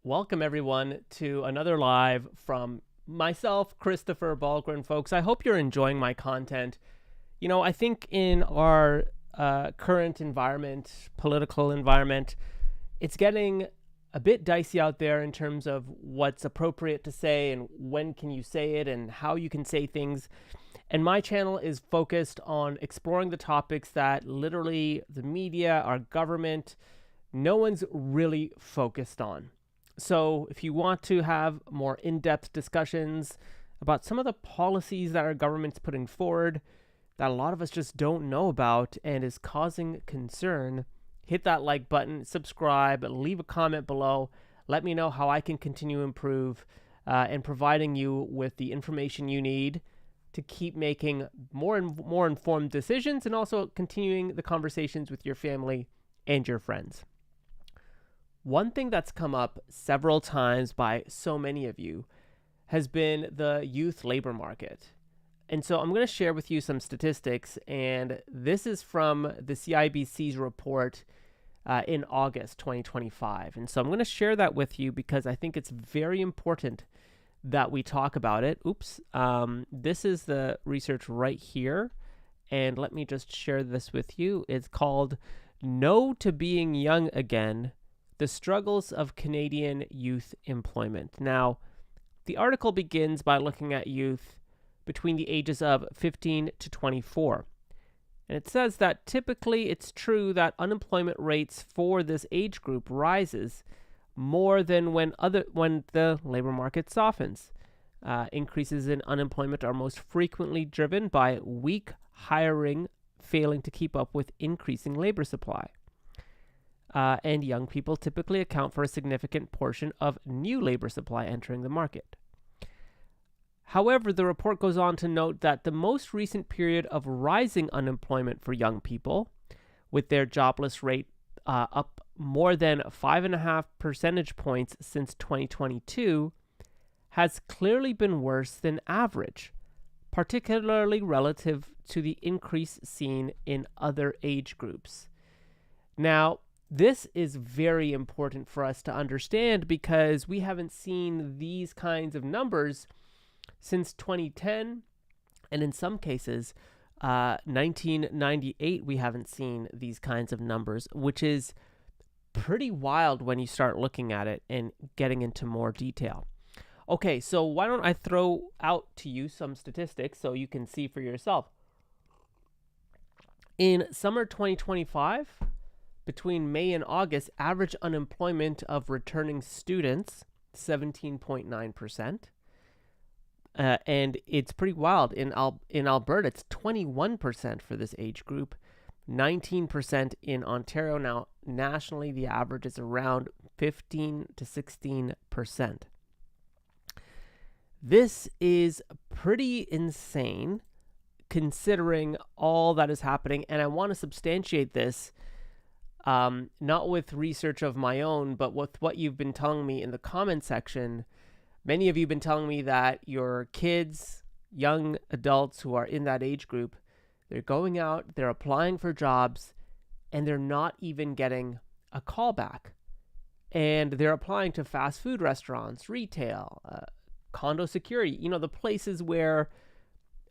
Welcome, everyone, to another live from myself, Christopher Balgren, folks. I hope you're enjoying my content. I think in our current environment, political environment, it's getting a bit dicey out there in terms of what's appropriate to say and when can you say it and how you can say things. And my channel is focused on exploring the topics that literally the media, our government, no one's really focused on. So if you want to have more in-depth discussions about some of the policies that our government's putting forward that a lot of us just don't know about and is causing concern, hit that like button, subscribe, leave a comment below. Let me know how I can continue to improve and providing you with the information you need to keep making more and more informed decisions and also continuing the conversations with your family and your friends. One thing that's come up several times by so many of you has been the youth labor market. And so I'm going to share with you some statistics, and this is from the CIBC's report in August 2025. And so I'm going to share that with you because I think it's very important that we talk about it. This is the research right here, and let me just share this with you. It's called No to Being Young Again: The Struggles of Canadian Youth Employment. Now, the article begins by looking at youth between the ages of 15 to 24. And it says that typically it's true that unemployment rates for this age group rises more than when the labor market softens. Increases in unemployment are most frequently driven by weak hiring failing to keep up with increasing labor supply. And young people typically account for a significant portion of new labor supply entering the market. However, the report goes on to note that the most recent period of rising unemployment for young people, with their jobless rate up more than 5.5 percentage points since 2022, has clearly been worse than average, particularly relative to the increase seen in other age groups. Now, this is very important for us to understand because we haven't seen these kinds of numbers since 2010, and in some cases, 1998, we haven't seen these kinds of numbers, which is pretty wild when you start looking at it and getting into more detail. Okay, so why don't I throw out to you some statistics so you can see for yourself. In summer 2025, between May and August, average unemployment of returning students, 17.9%. And it's pretty wild. In Alberta, it's 21% for this age group, 19% in Ontario. Now, nationally, the average is around 15 to 16%. This is pretty insane considering all that is happening, and I want to substantiate this not with research of my own, but with what you've been telling me in the comment section. Many of you have been telling me that your kids, young adults who are in that age group, they're going out, they're applying for jobs, and they're not even getting a call back. And they're applying to fast food restaurants, retail, condo security, the places where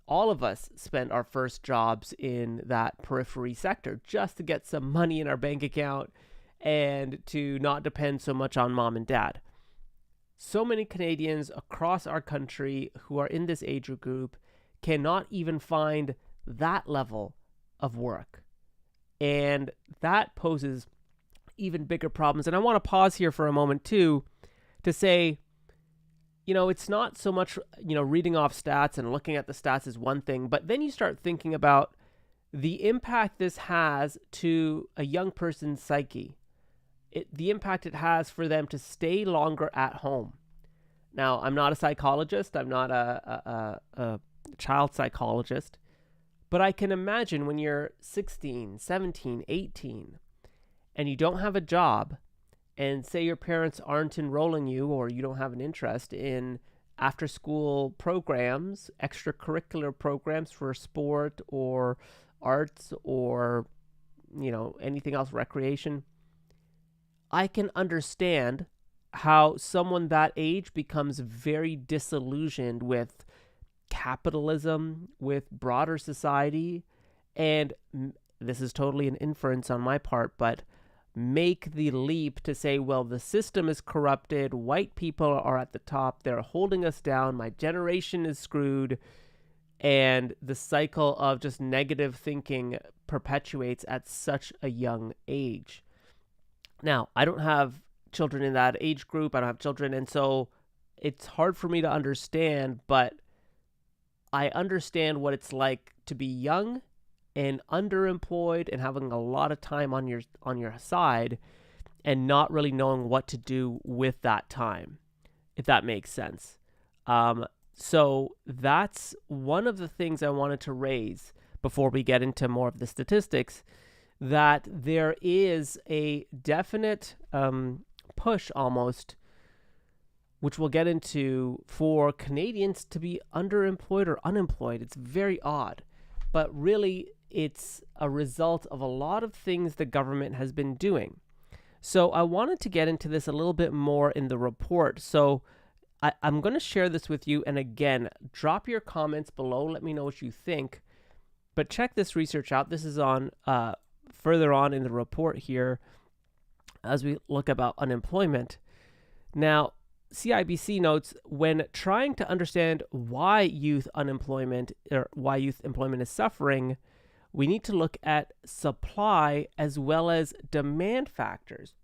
all of us spend our first jobs in that periphery sector just to get some money in our bank account and to not depend so much on mom and dad. So many Canadians across our country who are in this age group cannot even find that level of work. And that poses even bigger problems. And I want to pause here for a moment too to say, it's not so much, reading off stats and looking at the stats is one thing, but then you start thinking about the impact this has to a young person's psyche. The impact it has for them to stay longer at home. Now, I'm not a psychologist. I'm not a child psychologist. But I can imagine when you're 16, 17, 18, and you don't have a job, and say your parents aren't enrolling you or you don't have an interest in after-school programs, extracurricular programs for sport or arts or, anything else, recreation, I can understand how someone that age becomes very disillusioned with capitalism, with broader society, and this is totally an inference on my part, but make the leap to say, well, the system is corrupted, white people are at the top, they're holding us down, my generation is screwed, and the cycle of just negative thinking perpetuates at such a young age. Now, I don't have children in that age group, I don't have children, and so it's hard for me to understand, but I understand what it's like to be young and underemployed and having a lot of time on your side and not really knowing what to do with that time, if that makes sense. So that's one of the things I wanted to raise before we get into more of the statistics, that there is a definite push almost, which we'll get into, for Canadians to be underemployed or unemployed. It's very odd, but really it's a result of a lot of things the government has been doing. So I wanted to get into this a little bit more in the report. So I'm going to share this with you. And again, drop your comments below. Let me know what you think. But check this research out. This is on further on in the report here as we look about unemployment. Now, CIBC notes, when trying to understand why youth employment is suffering, we need to look at supply as well as demand factors.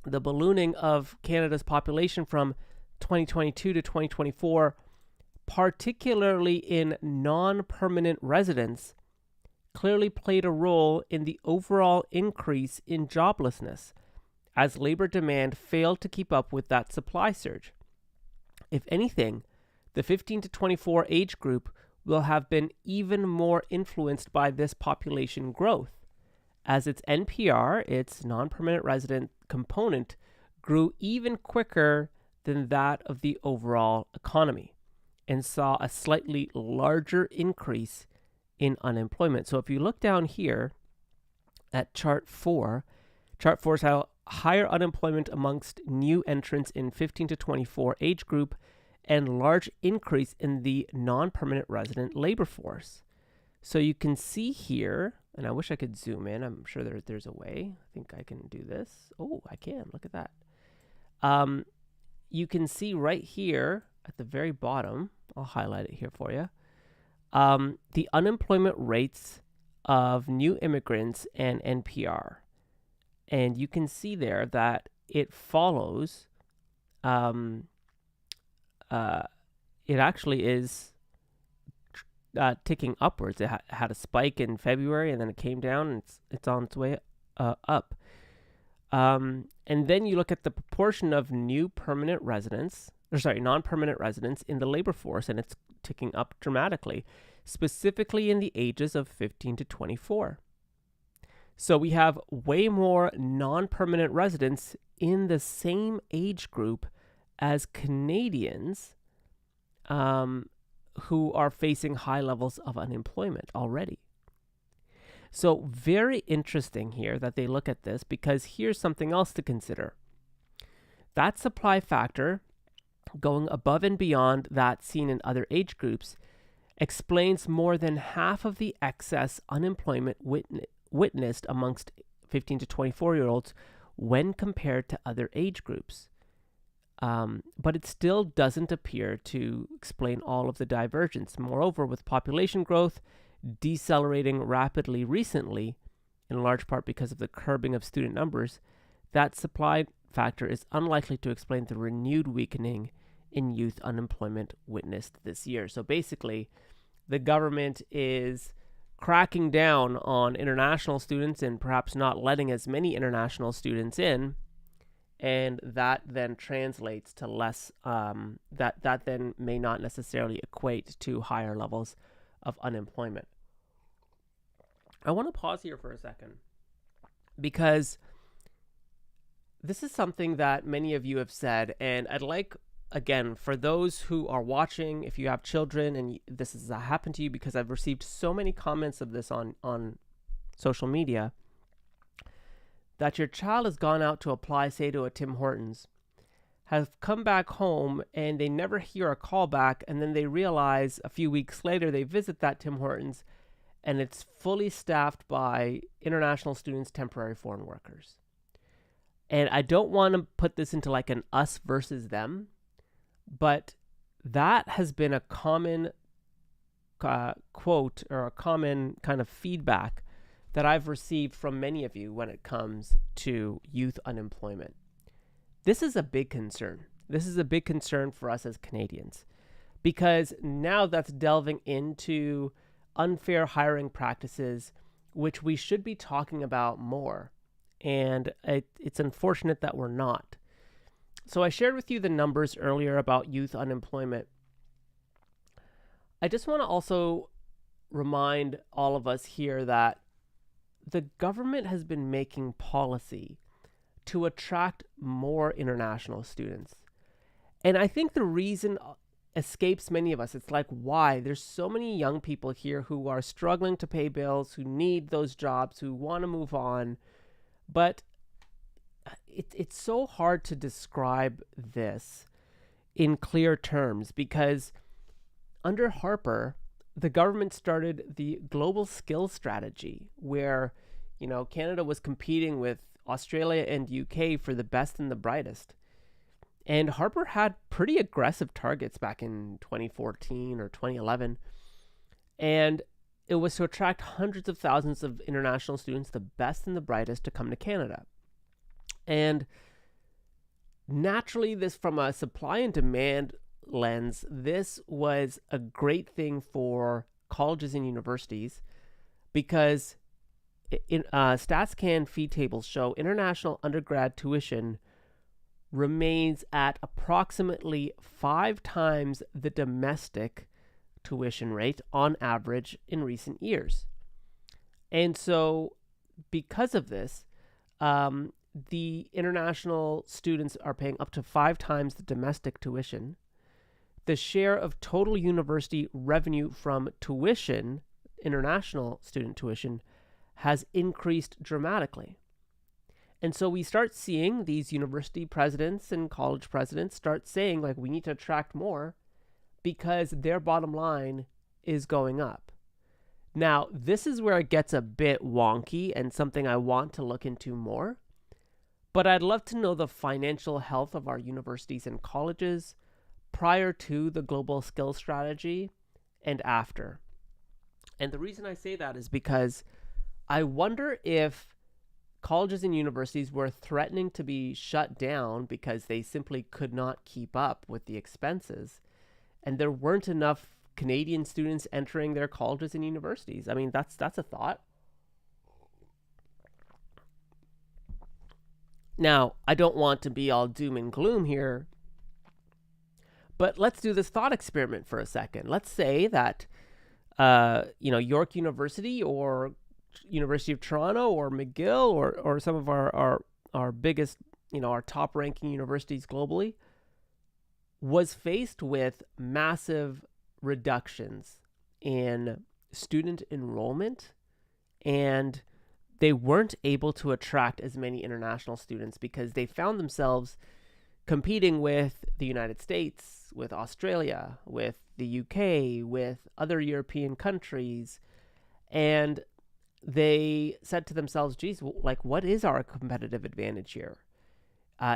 The ballooning of Canada's population from 2022 to 2024, particularly in non-permanent residents, clearly played a role in the overall increase in joblessness, as labor demand failed to keep up with that supply surge. If anything, the 15 to 24 age group will have been even more influenced by this population growth, as its NPR, its non-permanent resident component, grew even quicker than that of the overall economy and saw a slightly larger increase in unemployment. So if you look down here at chart 4 is how higher unemployment amongst new entrants in 15 to 24 age group and large increase in the non-permanent resident labor force. So you can see here, and I wish I could zoom in. I'm sure there's a way. I think I can do this. Oh, I can. Look at that. You can see right here at the very bottom, I'll highlight it here for you, the unemployment rates of new immigrants and NPR. And you can see there that it follows, it actually is ticking upwards. It had a spike in February, and then it came down, and it's on its way up. And then you look at the proportion of non-permanent residents in the labor force, and it's ticking up dramatically, specifically in the ages of 15 to 24. So we have way more non-permanent residents in the same age group as Canadians who are facing high levels of unemployment already. So very interesting here that they look at this, because here's something else to consider. That supply factor, going above and beyond that seen in other age groups, explains more than half of the excess unemployment witnessed amongst 15 to 24-year-olds when compared to other age groups. But it still doesn't appear to explain all of the divergence. Moreover, with population growth decelerating rapidly recently, in large part because of the curbing of student numbers, that supply factor is unlikely to explain the renewed weakening in youth unemployment witnessed this year. So basically, the government is cracking down on international students and perhaps not letting as many international students in, and that then translates to less, that then may not necessarily equate to higher levels of unemployment. I want to pause here for a second, because this is something that many of you have said, and I'd like, again, for those who are watching, if you have children and this has happened to you, because I've received so many comments of this on social media, that your child has gone out to apply, say, to a Tim Hortons, have come back home and they never hear a call back, and then they realize a few weeks later they visit that Tim Hortons and it's fully staffed by international students, temporary foreign workers. And I don't want to put this into like an us versus them, but that has been a common quote or a common kind of feedback that I've received from many of you when it comes to youth unemployment. This is a big concern. This is a big concern for us as Canadians, because now that's delving into unfair hiring practices, which we should be talking about more. And it's unfortunate that we're not. So I shared with you the numbers earlier about youth unemployment. I just want to also remind all of us here that the government has been making policy to attract more international students. And I think the reason escapes many of us. It's like, why? There's so many young people here who are struggling to pay bills, who need those jobs, who want to move on. But it's so hard to describe this in clear terms, because under Harper, the government started the global skills strategy where, Canada was competing with Australia and UK for the best and the brightest. And Harper had pretty aggressive targets back in 2014 or 2011. And it was to attract hundreds of thousands of international students, the best and the brightest, to come to Canada. And naturally, this, from a supply and demand lens, this was a great thing for colleges and universities, because StatsCan fee tables show international undergrad tuition remains at approximately 5 times the domestic tuition rate on average in recent years. And so because of this, the international students are paying up to 5 times the domestic tuition. The share of total university revenue from tuition, international student tuition, has increased dramatically. And so we start seeing these university presidents and college presidents start saying, like, we need to attract more because their bottom line is going up. Now, this is where it gets a bit wonky and something I want to look into more. But I'd love to know the financial health of our universities and colleges prior to the global skills strategy and after. And the reason I say that is because I wonder if colleges and universities were threatening to be shut down because they simply could not keep up with the expenses, and there weren't enough Canadian students entering their colleges and universities. I mean, that's a thought. Now, I don't want to be all doom and gloom here, but let's do this thought experiment for a second. Let's say that, York University or University of Toronto or McGill or some of our biggest, our top ranking universities globally was faced with massive reductions in student enrollment, and they weren't able to attract as many international students because they found themselves competing with the United States, with Australia, with the UK, with other European countries. And they said to themselves, geez, what is our competitive advantage here?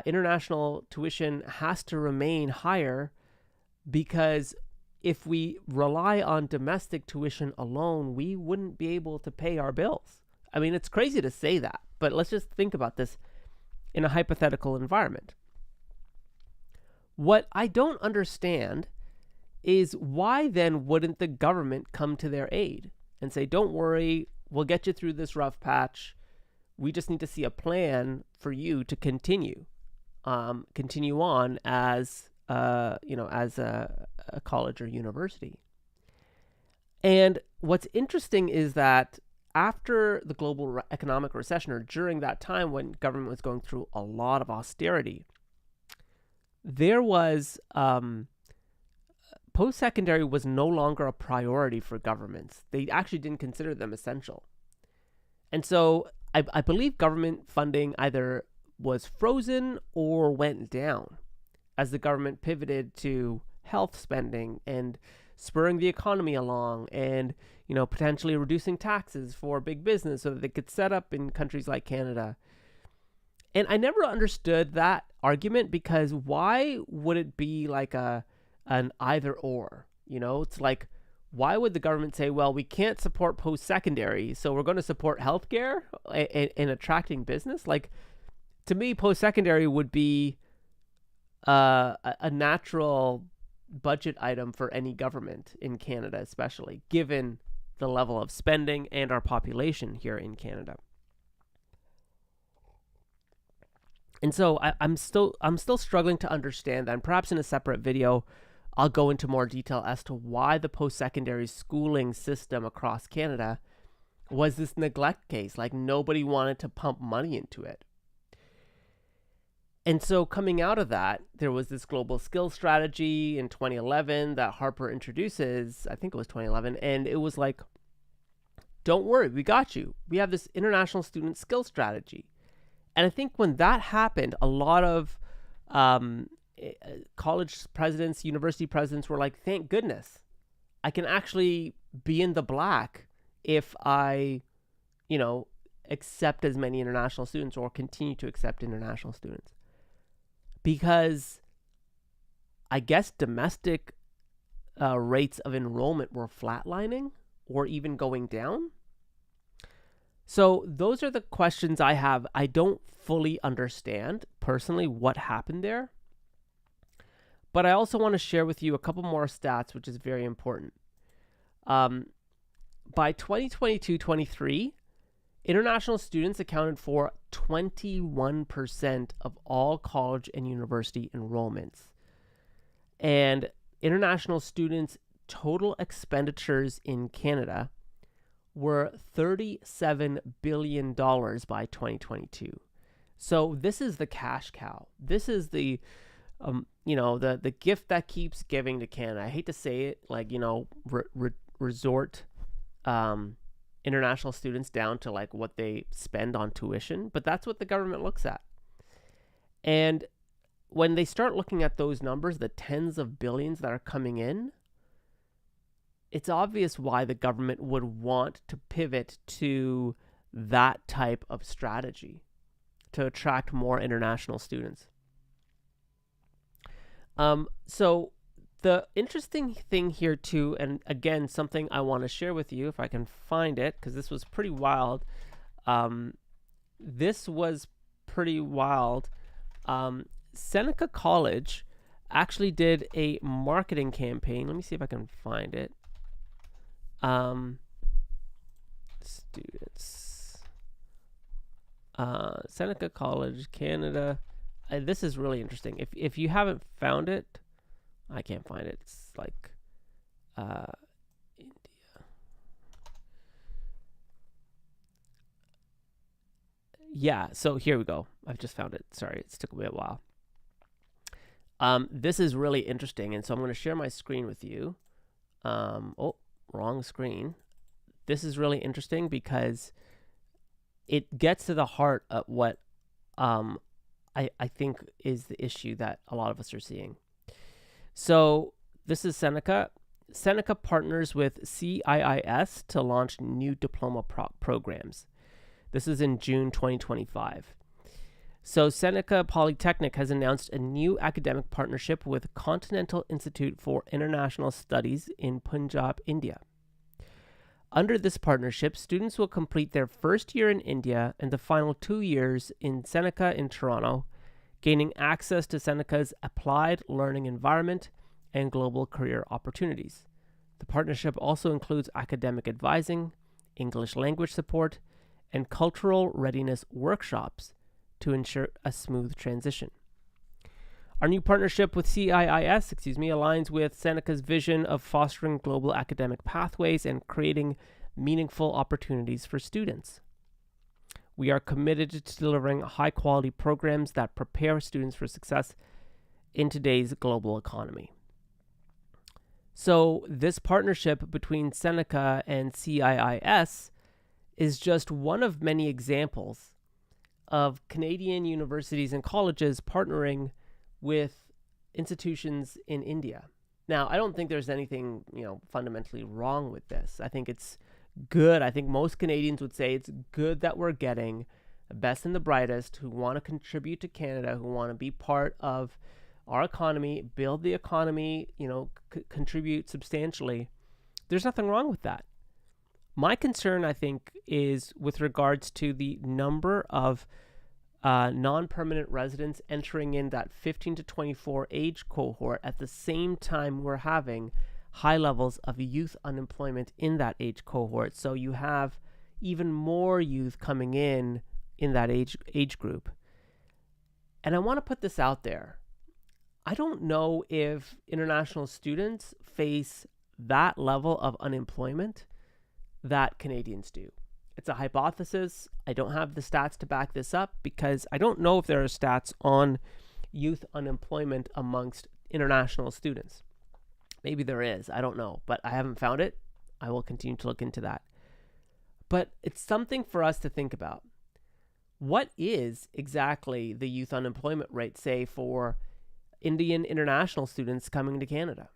International tuition has to remain higher, because if we rely on domestic tuition alone, we wouldn't be able to pay our bills. I mean, it's crazy to say that, but let's just think about this in a hypothetical environment. What I don't understand is why then wouldn't the government come to their aid and say, don't worry, we'll get you through this rough patch. We just need to see a plan for you to continue on as a college or university. And what's interesting is that after the global economic recession, or during that time when government was going through a lot of austerity, there was post-secondary was no longer a priority for governments. They actually didn't consider them essential. And so I believe government funding either was frozen or went down as the government pivoted to health spending and spurring the economy along, and potentially reducing taxes for big business so that they could set up in countries like Canada. And I never understood that argument, because why would it be like an either or? It's like, why would the government say, well, we can't support post-secondary, so we're going to support healthcare and attracting business? Like, to me, post-secondary would be a natural budget item for any government in Canada, especially given the level of spending and our population here in Canada. And so I'm still struggling to understand that. And perhaps in a separate video, I'll go into more detail as to why the post-secondary schooling system across Canada was this neglect case. Like, nobody wanted to pump money into it. And so coming out of that, there was this global skills strategy in 2011 that Harper introduces. I think it was 2011. And it was like, don't worry, we got you. We have this international student skills strategy. And I think when that happened, a lot of college presidents, university presidents were like, thank goodness, I can actually be in the black if I, accept as many international students or continue to accept international students. Because I guess domestic rates of enrollment were flatlining or even going down. So those are the questions I have. I don't fully understand personally what happened there. But I also want to share with you a couple more stats, which is very important. By 2022-23, international students accounted for 21% of all college and university enrollments. And international students' total expenditures in Canada were $37 billion by 2022. So this is the cash cow. This is the the gift that keeps giving to Canada. I hate to say it, like, resort international students down to like what they spend on tuition, but that's what the government looks at. And when they start looking at those numbers, the tens of billions that are coming in, it's obvious why the government would want to pivot to that type of strategy to attract more international students. So the interesting thing here too, and again, something I want to share with you if I can find it, because this was pretty wild. Seneca College actually did a marketing campaign. Let me see if I can find it. Students. Seneca College, Canada. This is really interesting. If you haven't found it, I can't find it. It's like India. Yeah, so here we go. I've just found it. Sorry, it's took me a while. This is really interesting, and so I'm going to share my screen with you. Wrong screen. This is really interesting because it gets to the heart of what I think is the issue that a lot of us are seeing. So this is Seneca. Seneca partners with CIIS to launch new diploma programs. This is in June 2025. So Seneca Polytechnic has announced a new academic partnership with Continental Institute for International Studies in Punjab, India. Under this partnership, students will complete their first year in India and the final 2 years in Seneca in Toronto, gaining access to Seneca's applied learning environment and global career opportunities. The partnership also includes academic advising, English language support, and cultural readiness workshops to ensure a smooth transition. Our new partnership with CIIS, aligns with Seneca's vision of fostering global academic pathways and creating meaningful opportunities for students. We are committed to delivering high-quality programs that prepare students for success in today's global economy. So this partnership between Seneca and CIIS is just one of many examples of Canadian universities and colleges partnering with institutions in India. Now, I don't think there's anything, fundamentally wrong with this. I think it's good. I think most Canadians would say it's good that we're getting the best and the brightest who want to contribute to Canada, who want to be part of our economy, build the economy, contribute substantially. There's nothing wrong with that. My concern, I think, is with regards to the number of non-permanent residents entering in that 15 to 24 age cohort at the same time we're having high levels of youth unemployment in that age cohort. So you have even more youth coming in that age group. And I want to put this out there. I don't know if international students face that level of unemployment that Canadians do. It's a hypothesis. I don't have the stats to back this up because I don't know if there are stats on youth unemployment amongst international students. Maybe there is. I don't know, but I haven't found it. I will continue to look into that. But it's something for us to think about. What is exactly the youth unemployment rate, say, for Indian international students coming to Canada?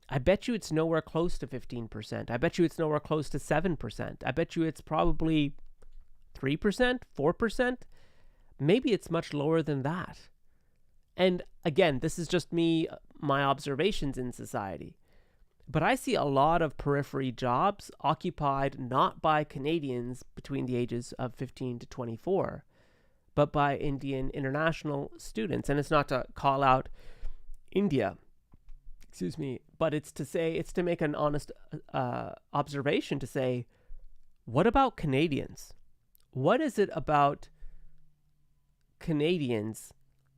I bet you it's nowhere close to 15%. I bet you it's nowhere close to 7%. I bet you it's probably 3%, 4%. Maybe it's much lower than that. And again, this is just my observations in society. But I see a lot of periphery jobs occupied not by Canadians between the ages of 15 to 24, but by Indian international students. And it's not to call out India, but it's to make an honest observation to say, what about Canadians? What is it about Canadians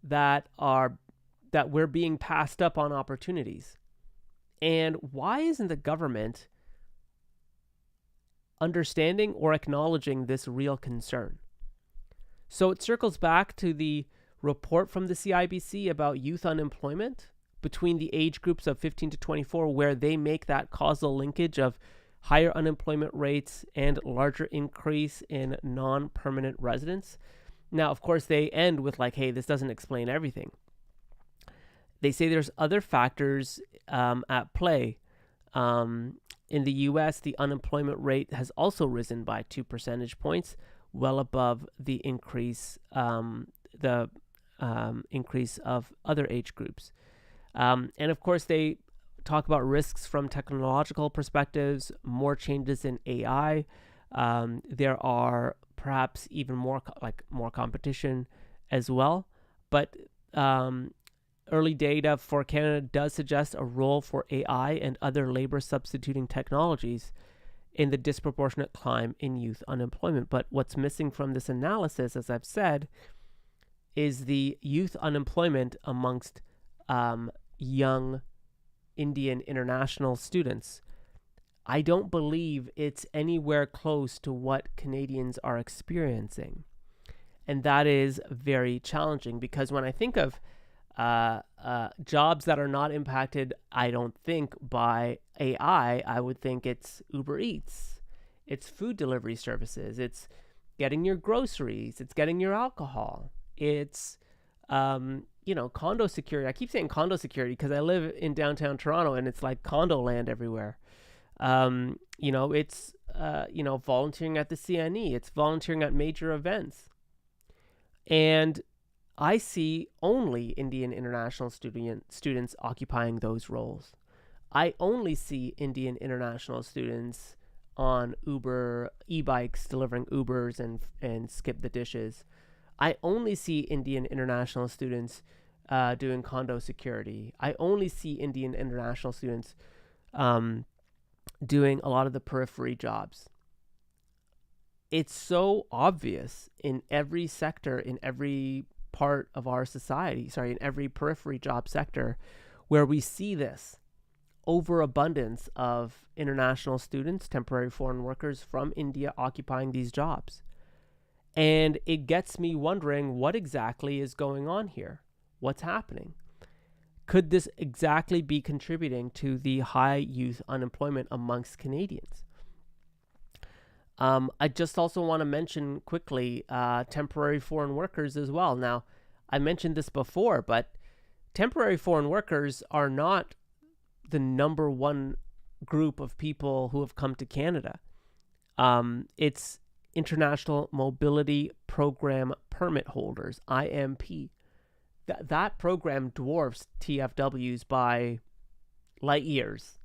that we're being passed up on opportunities? And why isn't the government understanding or acknowledging this real concern? So it circles back to the report from the CIBC about youth unemployment between the age groups of 15 to 24, where they make that causal linkage of higher unemployment rates and larger increase in non-permanent residents. Now, of course, they end with hey, this doesn't explain everything. They say there's other factors at play. In the U.S., the unemployment rate has also risen by 2 percentage points, well above the increase increase of other age groups. And of course, they talk about risks from technological perspectives, more changes in AI. There are perhaps even more competition as well. But early data for Canada does suggest a role for AI and other labor substituting technologies in the disproportionate climb in youth unemployment. But what's missing from this analysis, as I've said, is the youth unemployment amongst young Indian international students. I don't believe it's anywhere close to what Canadians are experiencing. And that is very challenging because when I think of jobs that are not impacted, I don't think by AI, I would think it's Uber Eats, it's food delivery services, it's getting your groceries, it's getting your alcohol, it's condo security. I keep saying condo security because I live in downtown Toronto and it's like condo land everywhere. It's volunteering at the CNE, it's volunteering at major events. And I see only Indian international students occupying those roles. I only see Indian international students on Uber e-bikes delivering Ubers and skip the dishes. I only see Indian international students doing condo security. I only see Indian international students doing a lot of the periphery jobs. It's so obvious in every sector, in every part of our society, in every periphery job sector, where we see this overabundance of international students, temporary foreign workers from India occupying these jobs. And it gets me wondering what exactly is going on here. What's happening? Could this exactly be contributing to the high youth unemployment amongst Canadians? I just also want to mention quickly temporary foreign workers as well. Now, I mentioned this before, but temporary foreign workers are not the number one group of people who have come to Canada. It's International Mobility Program Permit holders, IMP. That program dwarfs TFWs by light years.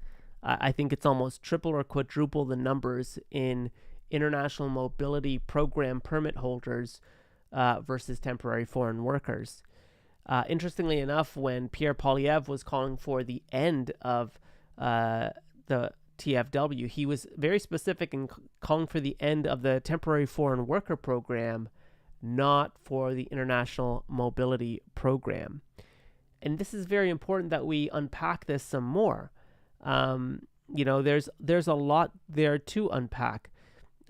I think it's almost triple or quadruple the numbers in International Mobility Program permit holders versus temporary foreign workers. Interestingly enough, when Pierre Poilievre was calling for the end of the TFW, he was very specific in calling for the end of the temporary foreign worker program, not for the International Mobility Program. And this is very important that we unpack this some more. There's a lot there to unpack.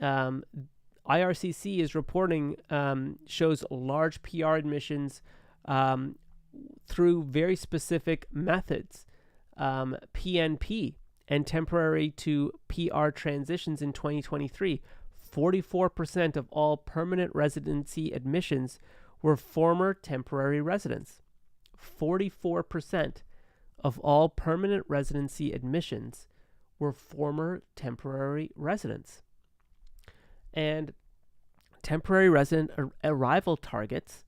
IRCC is reporting shows large PR admissions through very specific methods, PNP and temporary to PR transitions in 2023. 44% of all permanent residency admissions were former temporary residents. 44% of all permanent residency admissions were former temporary residents. And temporary resident arrival targets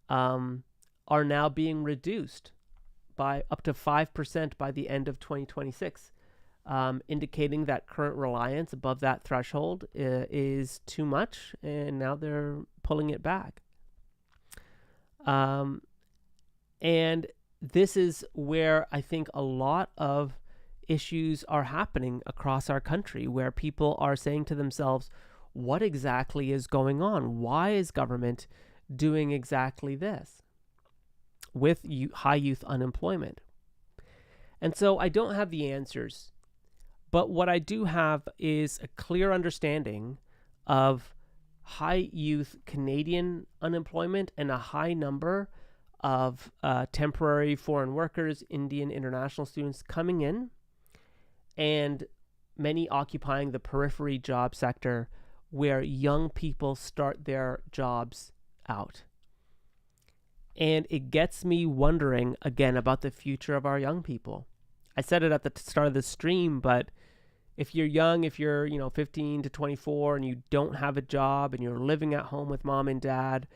are now being reduced by up to 5% by the end of 2026, indicating that current reliance above that threshold is too much, and now they're pulling it back. And this is where I think a lot of issues are happening across our country, where people are saying to themselves, what exactly is going on? Why is government doing exactly this with high youth unemployment? And so I don't have the answers, but what I do have is a clear understanding of high youth Canadian unemployment and a high number of temporary foreign workers, Indian international students coming in, and many occupying the periphery job sector where young people start their jobs out. And it gets me wondering again about the future of our young people. I said it at the start of the stream, but if you're young, if you're 15 to 24 and you don't have a job and you're living at home with mom and dad,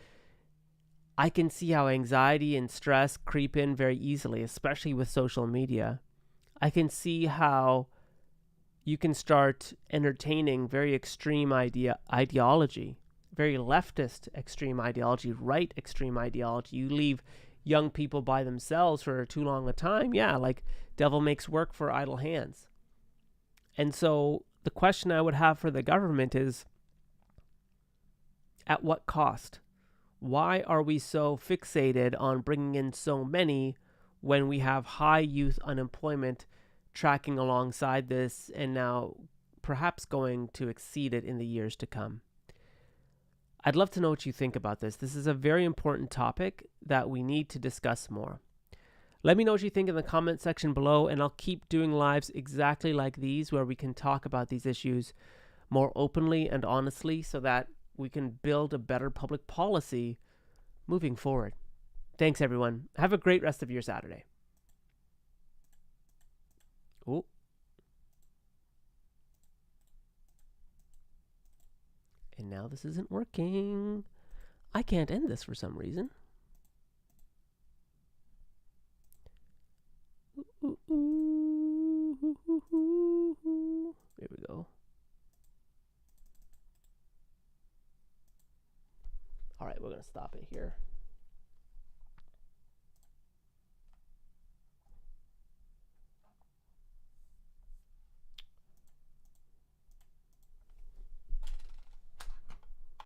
I can see how anxiety and stress creep in very easily, especially with social media. I can see how you can start entertaining very extreme ideology, very leftist extreme ideology, right extreme ideology. You leave young people by themselves for too long a time. Yeah, like devil makes work for idle hands. And so the question I would have for the government is, at what cost? Why are we so fixated on bringing in so many when we have high youth unemployment tracking alongside this and now perhaps going to exceed it in the years to come? I'd love to know what you think about this. This is a very important topic that we need to discuss more. Let me know what you think in the comment section below, and I'll keep doing lives exactly like these where we can talk about these issues more openly and honestly so that we can build a better public policy moving forward. Thanks, everyone. Have a great rest of your Saturday. Oh. And now this isn't working. I can't end this for some reason. There we go. All right, we're going to stop it here.